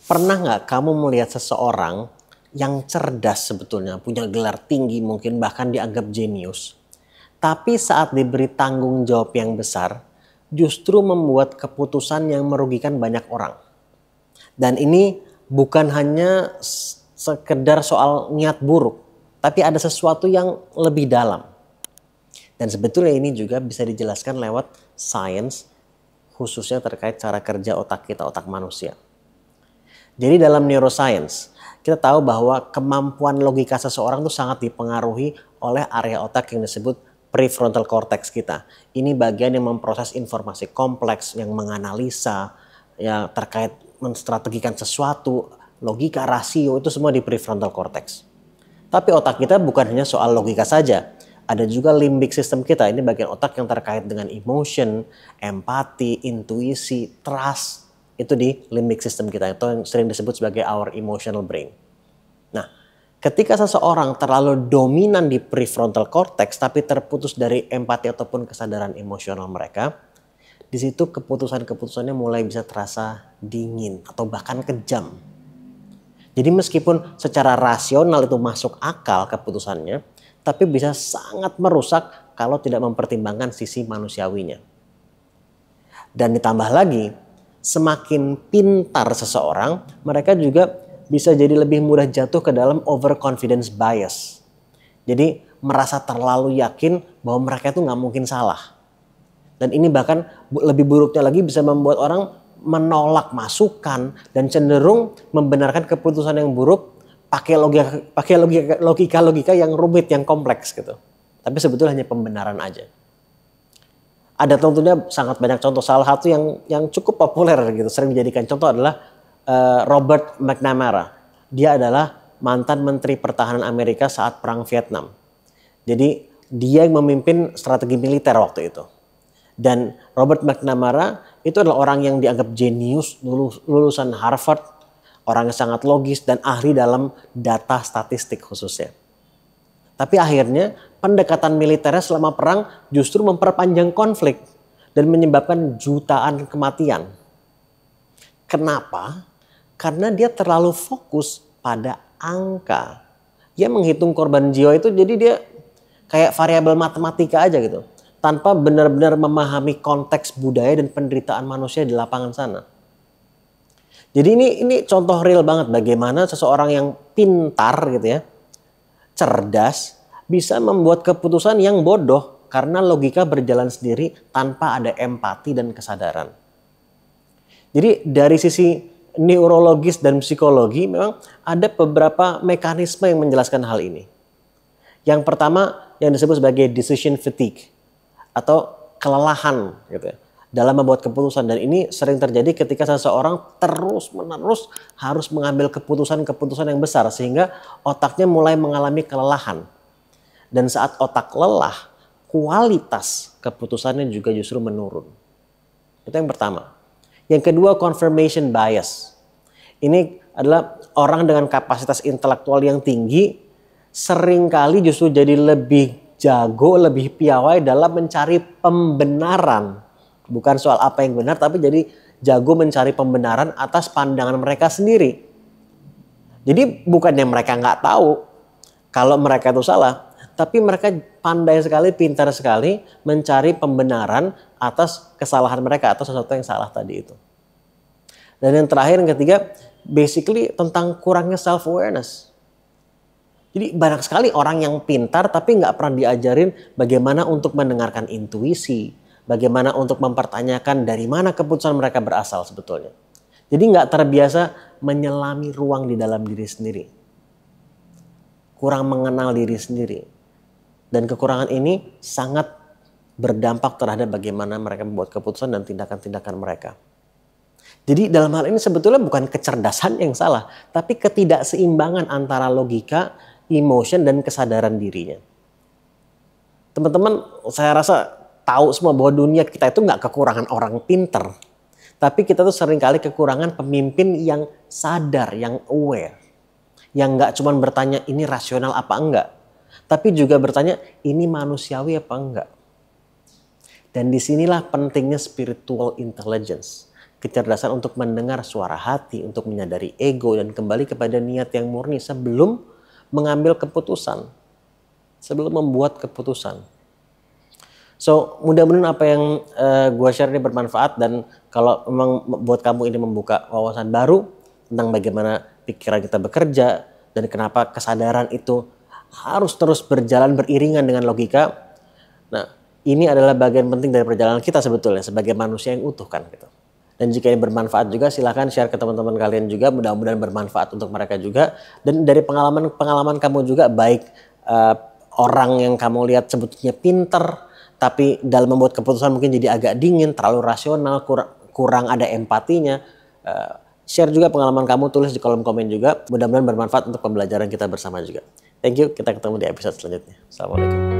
Pernah nggak kamu melihat seseorang yang cerdas sebetulnya, punya gelar tinggi mungkin bahkan dianggap jenius. Tapi saat diberi tanggung jawab yang besar, justru membuat keputusan yang merugikan banyak orang. Dan ini bukan hanya sekedar soal niat buruk, tapi ada sesuatu yang lebih dalam. Dan sebetulnya ini juga bisa dijelaskan lewat sains, khususnya terkait cara kerja otak kita, otak manusia. Jadi dalam neuroscience, kita tahu bahwa kemampuan logika seseorang itu sangat dipengaruhi oleh area otak yang disebut prefrontal cortex kita. Ini bagian yang memproses informasi kompleks, yang menganalisa, ya terkait menstrategikan sesuatu, logika, rasio, itu semua di prefrontal cortex. Tapi otak kita bukan hanya soal logika saja. Ada juga limbic system kita, ini bagian otak yang terkait dengan emotion, empati, intuisi, trust. Itu di limbic system kita, itu yang sering disebut sebagai our emotional brain. Nah, ketika seseorang terlalu dominan di prefrontal cortex tapi terputus dari empati ataupun kesadaran emosional mereka, di situ keputusan-keputusannya mulai bisa terasa dingin atau bahkan kejam. Jadi meskipun secara rasional itu masuk akal keputusannya, tapi bisa sangat merusak kalau tidak mempertimbangkan sisi manusiawinya. Dan ditambah lagi, semakin pintar seseorang, mereka juga bisa jadi lebih mudah jatuh ke dalam overconfidence bias. Jadi merasa terlalu yakin bahwa mereka itu nggak mungkin salah. Dan ini bahkan lebih buruknya lagi bisa membuat orang menolak masukan dan cenderung membenarkan keputusan yang buruk pakai logika yang rumit, yang kompleks gitu. Tapi sebetulnya hanya pembenaran aja. Ada tentunya sangat banyak contoh. Salah satu yang cukup populer gitu, sering dijadikan contoh adalah Robert McNamara. Dia adalah mantan Menteri Pertahanan Amerika saat Perang Vietnam. Jadi dia yang memimpin strategi militer waktu itu. Dan Robert McNamara itu adalah orang yang dianggap jenius, lulusan Harvard, orang yang sangat logis dan ahli dalam data statistik khususnya. Tapi akhirnya pendekatan militernya selama perang justru memperpanjang konflik dan menyebabkan jutaan kematian. Kenapa? Karena dia terlalu fokus pada angka. Dia menghitung korban jiwa itu, jadi dia kayak variabel matematika aja gitu. Tanpa benar-benar memahami konteks budaya dan penderitaan manusia di lapangan sana. Jadi ini contoh real banget bagaimana seseorang yang pintar gitu ya, cerdas, bisa membuat keputusan yang bodoh karena logika berjalan sendiri tanpa ada empati dan kesadaran. Jadi dari sisi neurologis dan psikologi memang ada beberapa mekanisme yang menjelaskan hal ini. Yang pertama yang disebut sebagai decision fatigue atau kelelahan gitu ya, dalam membuat keputusan, dan ini sering terjadi ketika seseorang terus-menerus harus mengambil keputusan-keputusan yang besar sehingga otaknya mulai mengalami kelelahan. Dan saat otak lelah, kualitas keputusannya juga justru menurun. Itu yang pertama. Yang kedua, confirmation bias. Ini adalah orang dengan kapasitas intelektual yang tinggi seringkali justru jadi lebih jago, lebih piawai dalam mencari pembenaran. Bukan soal apa yang benar, tapi jadi jago mencari pembenaran atas pandangan mereka sendiri. Jadi bukannya mereka nggak tahu kalau mereka itu salah, tapi mereka pandai sekali, pintar sekali mencari pembenaran atas kesalahan mereka, atas sesuatu yang salah tadi itu. Dan yang terakhir, yang ketiga, basically tentang kurangnya self-awareness. Jadi banyak sekali orang yang pintar tapi nggak pernah diajarin bagaimana untuk mendengarkan intuisi, bagaimana untuk mempertanyakan dari mana keputusan mereka berasal sebetulnya. Jadi nggak terbiasa menyelami ruang di dalam diri sendiri. Kurang mengenal diri sendiri. Dan kekurangan ini sangat berdampak terhadap bagaimana mereka membuat keputusan dan tindakan-tindakan mereka. Jadi dalam hal ini sebetulnya bukan kecerdasan yang salah, tapi ketidakseimbangan antara logika, emotion, dan kesadaran dirinya. Teman-teman, saya rasa tahu semua bahwa dunia kita itu nggak kekurangan orang pinter, tapi kita tuh seringkali kekurangan pemimpin yang sadar, yang aware, yang nggak cuma bertanya ini rasional apa enggak, tapi juga bertanya ini manusiawi apa enggak. Dan disinilah pentingnya spiritual intelligence, kecerdasan untuk mendengar suara hati, untuk menyadari ego, dan kembali kepada niat yang murni sebelum mengambil keputusan, sebelum membuat keputusan. So, mudah-mudahan apa yang gue share ini bermanfaat, dan kalau memang buat kamu ini membuka wawasan baru tentang bagaimana pikiran kita bekerja dan kenapa kesadaran itu harus terus berjalan beriringan dengan logika. Nah, ini adalah bagian penting dari perjalanan kita sebetulnya sebagai manusia yang utuh kan gitu. Dan jika ini bermanfaat juga, silahkan share ke teman-teman kalian juga, mudah-mudahan bermanfaat untuk mereka juga. Dan dari pengalaman kamu juga, baik orang yang kamu lihat sebetulnya pinter, tapi dalam membuat keputusan mungkin jadi agak dingin, terlalu rasional, kurang ada empatinya. Share juga pengalaman kamu, tulis di kolom komen juga. Mudah-mudahan bermanfaat untuk pembelajaran kita bersama juga. Thank you, kita ketemu di episode selanjutnya. Assalamualaikum.